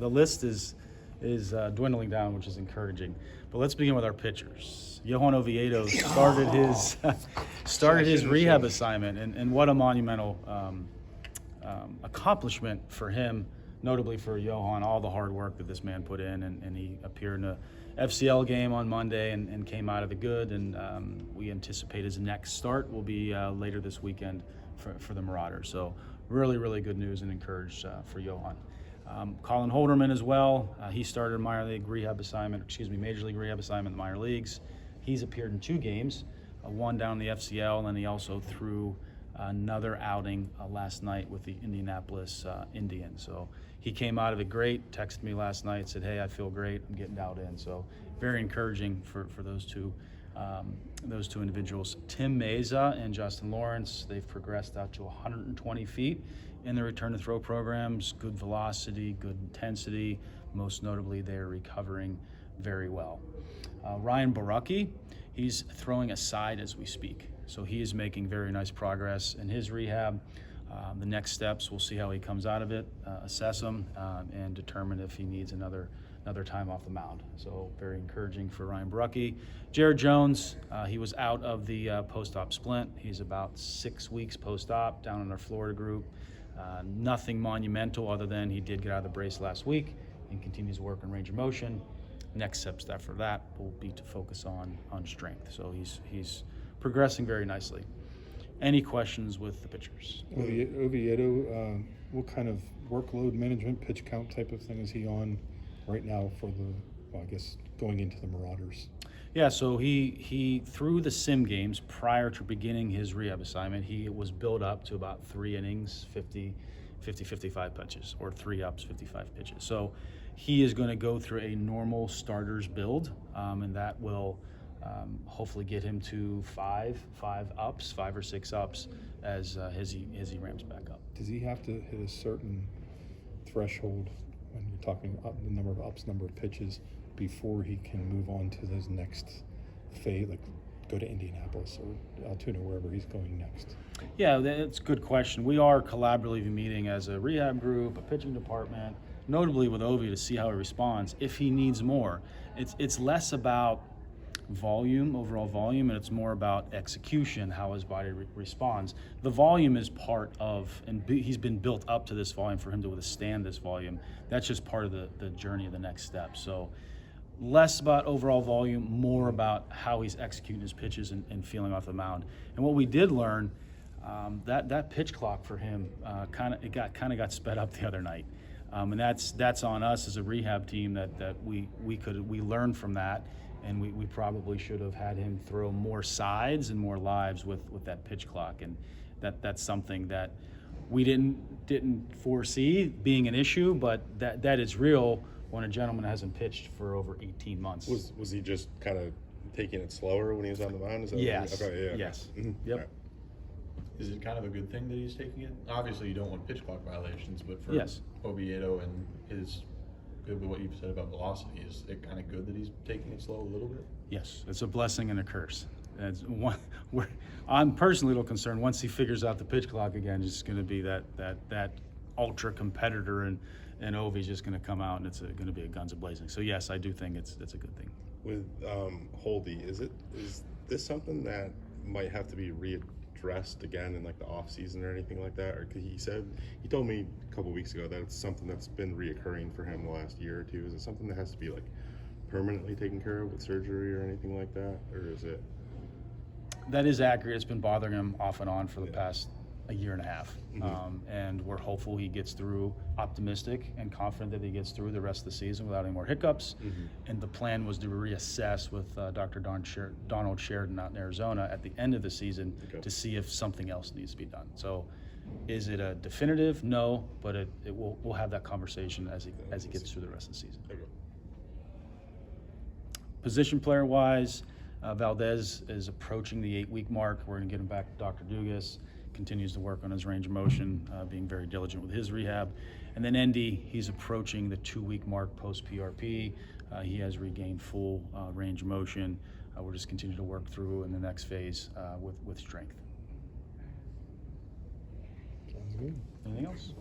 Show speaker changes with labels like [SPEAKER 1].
[SPEAKER 1] The list is dwindling down, which is encouraging. But let's begin with our pitchers. Johan Oviedo started his rehab assignment, and what a monumental accomplishment for him, notably for Johan, all the hard work that this man put in, and he appeared in a FCL game on Monday and came out of it good, and we anticipate his next start will be later this weekend for the Marauders. So really, really good news and encouraged for Johan. Colin Holderman as well. He started a Major League rehab assignment in the minor leagues. He's appeared in 2 games, one down in the FCL, and then he also threw another outing last night with the Indianapolis Indians. So he came out of it great, texted me last night, said, hey, I feel great, I'm getting dialed in. So very encouraging for those two individuals. Tim Mayza and Justin Lawrence, they've progressed out to 120 feet in the return to throw programs. Good velocity, good intensity. Most notably, they're recovering very well. Ryan Barucki, he's throwing aside as we speak. So he is making very nice progress in his rehab. The next steps, we'll see how he comes out of it, assess him, and determine if he needs another time off the mound. So very encouraging for Ryan Barucki. Jared Jones, he was out of the post-op splint. He's about 6 weeks post-op down in our Florida group. Nothing monumental other than he did get out of the brace last week and continues to work on range of motion. Next steps after that will be to focus on strength. So he's progressing very nicely. Any questions with the pitchers?
[SPEAKER 2] Oviedo, what kind of workload management, pitch count type of thing is he on right now for going into the Marauders?
[SPEAKER 1] Yeah, so he through the sim games prior to beginning his rehab assignment, he was built up to about 3 innings, 55 pitches, or 3 ups, 55 pitches. So he is going to go through a normal starter's build, and that will hopefully get him to 5 or 6 ups as he ramps back up.
[SPEAKER 2] Does he have to hit a certain threshold when you're talking up the number of ups, number of pitches, before he can move on to his next phase, like go to Indianapolis or Altoona, wherever he's going next?
[SPEAKER 1] Yeah, that's a good question. We are collaboratively meeting as a rehab group, a pitching department, notably with Ovi, to see how he responds. If he needs more, it's less about overall volume, and it's more about execution, how his body responds. The volume is part of, and he's been built up to this volume for him to withstand this volume. That's just part of the journey of the next step. So less about overall volume, more about how he's executing his pitches and feeling off the mound. And what we did learn, that pitch clock for him kind of got sped up the other night, and that's on us as a rehab team that we learned from that, and we probably should have had him throw more sides and more lives with that pitch clock, and that's something that we didn't foresee being an issue, but that is real when a gentleman hasn't pitched for over 18 months.
[SPEAKER 3] Was he just kind of taking it slower when he was on the mound? Is that
[SPEAKER 1] yes.
[SPEAKER 3] Okay, yeah.
[SPEAKER 1] Yes.
[SPEAKER 3] Mm-hmm.
[SPEAKER 1] Yep.
[SPEAKER 3] Right.
[SPEAKER 4] Is it kind of a good thing that he's taking it? Obviously, you don't want pitch clock violations, but for
[SPEAKER 1] Yes.
[SPEAKER 4] Oviedo and his, good with what you've said about velocity, is it kind of good that he's taking it slow a little bit?
[SPEAKER 1] Yes, it's a blessing and a curse. I'm personally a little concerned once he figures out the pitch clock again, it's going to be that ultra competitor, and Ovi's just going to come out and it's going to be a guns a-blazing. So yes, I do think it's a good thing.
[SPEAKER 3] With Holdy, is this something that might have to be readdressed again in like the off season or anything like that? Or he told me a couple weeks ago that it's something that's been reoccurring for him the last year or two. Is it something that has to be like permanently taken care of with surgery or anything like that, or is it?
[SPEAKER 1] That is accurate. It's been bothering him off and on for the past a year and a half. Mm-hmm. And we're hopeful he gets through, optimistic and confident that he gets through the rest of the season without any more hiccups. Mm-hmm. And the plan was to reassess with Dr. Donald Sheridan out in Arizona at the end of the season to see if something else needs to be done. So is it a definitive? No, but we'll have that conversation as he gets through the rest of the season.
[SPEAKER 3] Okay.
[SPEAKER 1] Position player wise, Valdez is approaching the 8-week mark. We're going to get him back to Dr. Dugas. Continues to work on his range of motion, being very diligent with his rehab. And then Endy, he's approaching the 2-week mark post-PRP. He has regained full range of motion. We're just continuing to work through in the next phase with strength.
[SPEAKER 2] Sounds good.
[SPEAKER 1] Anything else?